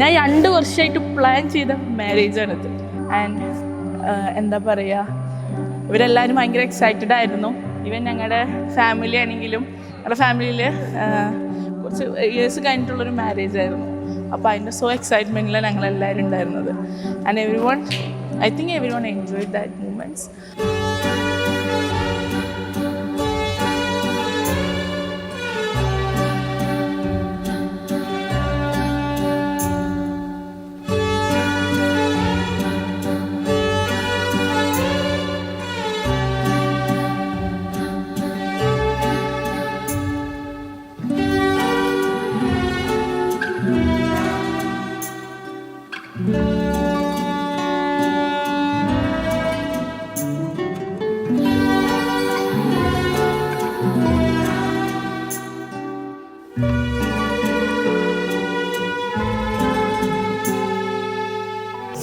ഞാൻ 2 വർഷമായിട്ട് പ്ലാൻ ചെയ്ത മാരേജാണിത്. ആൻഡ് എന്താ പറയുക, ഇവരെല്ലാവരും ഭയങ്കര എക്സൈറ്റഡ് ആയിരുന്നു. ഈവൻ ഞങ്ങളുടെ ഫാമിലി ആണെങ്കിലും ഞങ്ങളുടെ ഫാമിലിയിൽ കുറച്ച് ഇയേഴ്സ് കഴിഞ്ഞിട്ടുള്ളൊരു മാരേജ് ആയിരുന്നു. അപ്പോൾ അതിൻ്റെ എക്സൈറ്റ്മെൻറ്റിലാണ് ഞങ്ങളെല്ലാവരും ഉണ്ടായിരുന്നത്. And I think everyone enjoyed that moments.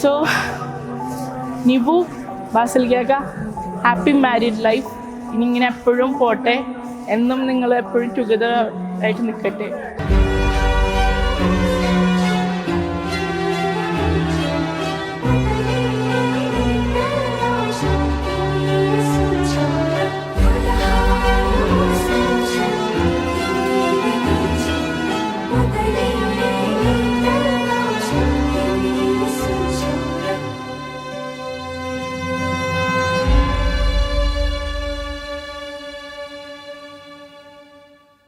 So, Nibu, Basilica, happy married life. ഇനി ഇങ്ങനെ എപ്പോഴും പോട്ടെ, എന്നും നിങ്ങൾ എപ്പോഴും ടുഗദർ ആയിട്ട് നിൽക്കട്ടെ.